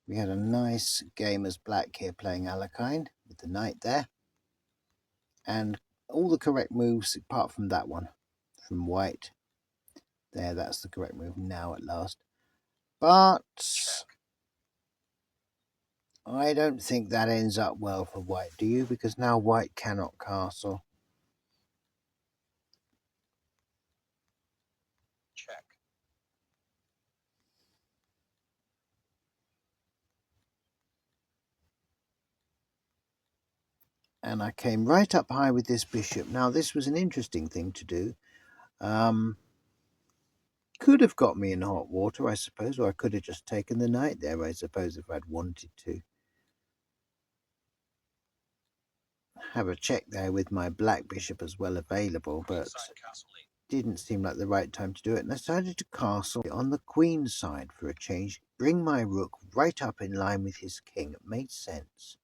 We had a nice game as black here playing Alakine with the knight there. And all the correct moves apart from that one from white. There, that's the correct move now at last. But I don't think that ends up well for white, do you? Because now white cannot castle. Check. And I came right up high with this bishop. Now, this was an interesting thing to do. Could have got me in hot water, I suppose, or I could have just taken the knight there, I suppose, if I'd wanted to. Have a check there with my black bishop as well available, but didn't seem like the right time to do it, and I decided to castle on the queen side for a change, bring my rook right up in line with his king. It made sense.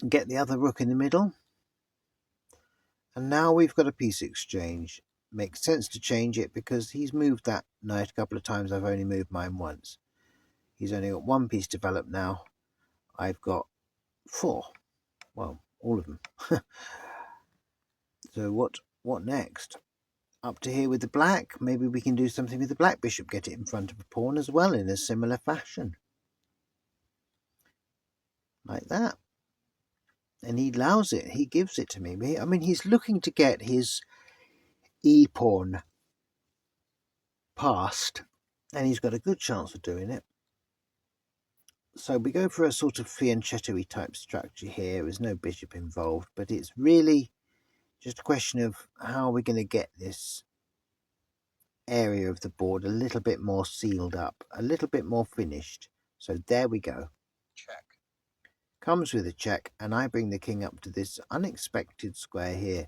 Get the other rook in the middle, and now we've got a piece exchange. Makes sense to change it because he's moved that knight a couple of times. I've only moved mine once. He's only got one piece developed now. I've got 4. Well, all of them. So what next? Up to here with the black. Maybe we can do something with the black bishop, get it in front of a pawn as well in a similar fashion. Like that. And he allows it. He gives it to me. I mean, he's looking to get his e-pawn passed, and he's got a good chance of doing it. So we go for a sort of fianchetto-y type structure here. There's no bishop involved, but it's really just a question of how we're going to get this area of the board a little bit more sealed up, a little bit more finished. So there we go. Check. Comes with a check, and I bring the king up to this unexpected square here.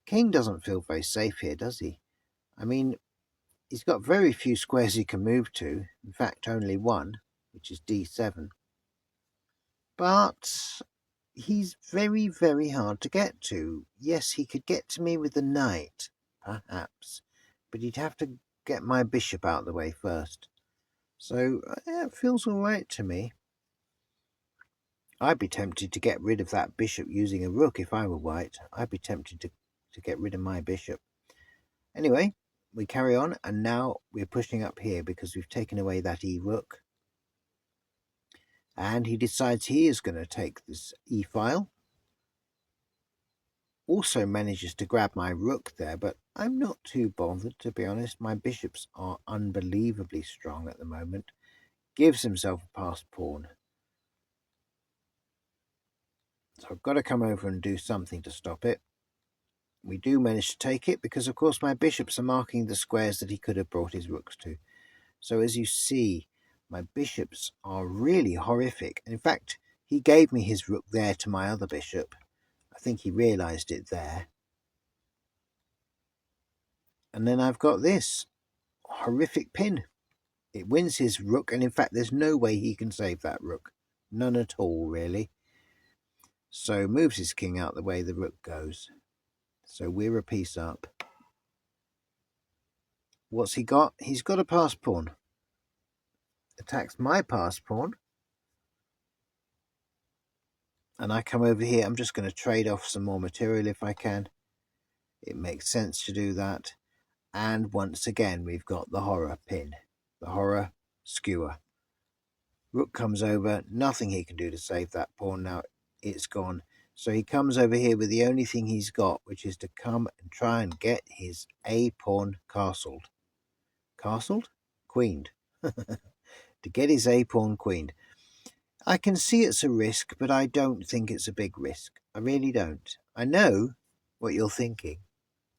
King doesn't feel very safe here, does he? I mean, he's got very few squares he can move to. In fact, only one, which is d7. But he's very, very hard to get to. Yes, he could get to me with the knight, perhaps, but he'd have to get my bishop out of the way first. So it feels all right to me. I'd be tempted to get rid of that bishop using a rook if I were white. I'd be tempted to get rid of my bishop. Anyway, we carry on, and now we're pushing up here because we've taken away that e-rook. And he decides he is going to take this e-file. Also manages to grab my rook there, but I'm not too bothered, to be honest. My bishops are unbelievably strong at the moment. Gives himself a passed pawn. So I've got to come over and do something to stop it. We do manage to take it because, of course, my bishops are marking the squares that he could have brought his rooks to. So as you see, my bishops are really horrific. In fact, he gave me his rook there to my other bishop. I think he realised it there. And then I've got this horrific pin. It wins his rook, and in fact, there's no way he can save that rook. None at all, really. So moves his king out the way the rook goes. So we're a piece up. What's he got? He's got a passed pawn. Attacks my passed pawn. And I come over here. I'm just going to trade off some more material if I can. It makes sense to do that. And once again, we've got the horror pin. The horror skewer. Rook comes over. Nothing he can do to save that pawn now. It's gone. So he comes over here with the only thing he's got, which is to come and try and get his a-pawn castled. Castled? Queened. To get his a-pawn queened. I can see it's a risk, but I don't think it's a big risk. I really don't. I know what you're thinking.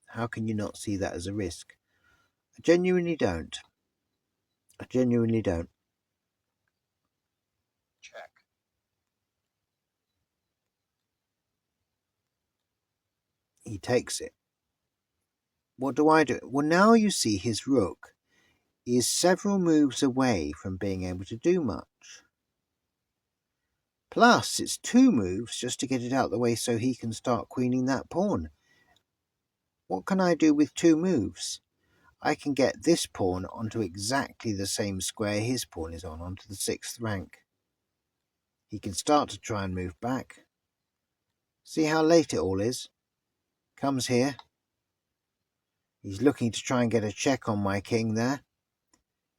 How can you not see that as a risk? I genuinely don't. I genuinely don't. Check. He takes it. What do I do? Well, now you see his rook is several moves away from being able to do much. Plus, it's 2 moves just to get it out of the way so he can start queening that pawn. What can I do with 2 moves? I can get this pawn onto exactly the same square his pawn is on, onto the 6th rank. He can start to try and move back. See how late it all is? Comes here. He's looking to try and get a check on my king there.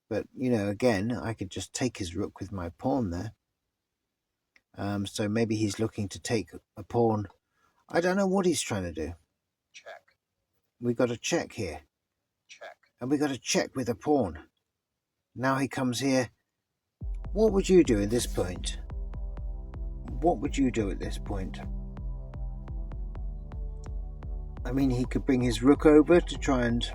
But, you know, again, I could just take his rook with my pawn there. So maybe he's looking to take a pawn. I don't know what he's trying to do. Check. We got a check here. Check. And we got a check with a pawn. Now he comes here. What would you do at this point? What would you do at this point? I mean, he could bring his rook over to try and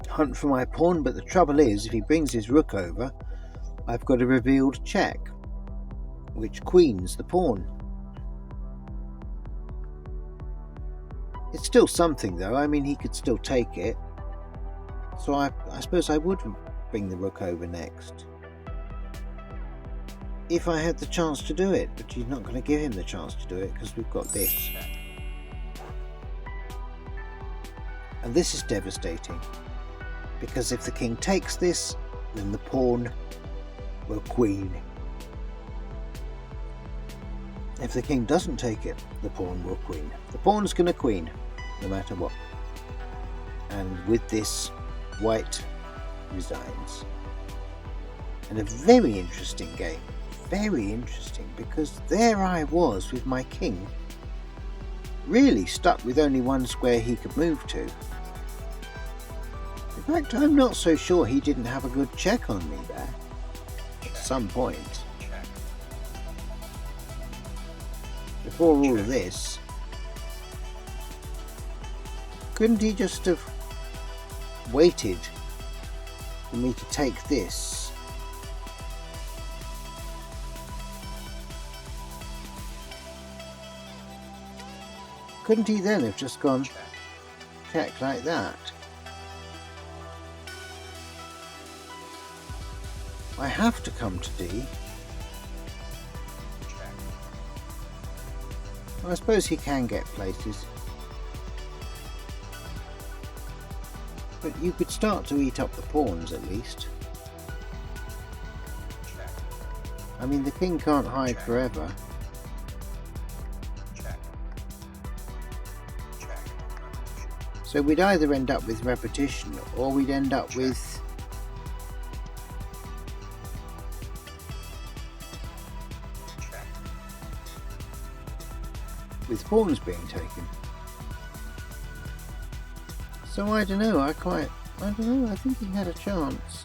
hunt for my pawn, but the trouble is, if he brings his rook over, I've got a revealed check, which queens the pawn. It's still something though. I mean, he could still take it. So I suppose I would bring the rook over next, if I had the chance to do it, but he's not going to give him the chance to do it because we've got this. And this is devastating, because if the king takes this, then the pawn will queen. If the king doesn't take it, the pawn will queen. The pawn's going to queen, no matter what. And with this, white resigns. And a very interesting game. Very interesting, because there I was with my king, really stuck with only one square he could move to. In fact, I'm not so sure he didn't have a good check on me there at some point. Before all of this, couldn't he just have waited for me to take this? Couldn't he then have just gone check like that? I have to come to D. Well, I suppose he can get places. But you could start to eat up the pawns at least. I mean, the king can't hide forever. So we'd either end up with repetition, or we'd end up with pawns being taken. So I don't know, I think he had a chance.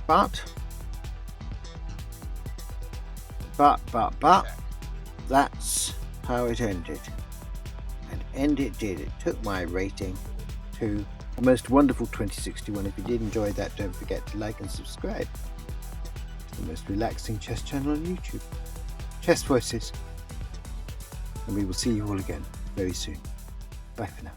But that's how it ended. And it did. It took my rating to a most wonderful 2061. If you did enjoy that, don't forget to like and subscribe to the most relaxing chess channel on YouTube, Chess Voices. And we will see you all again very soon. Bye for now.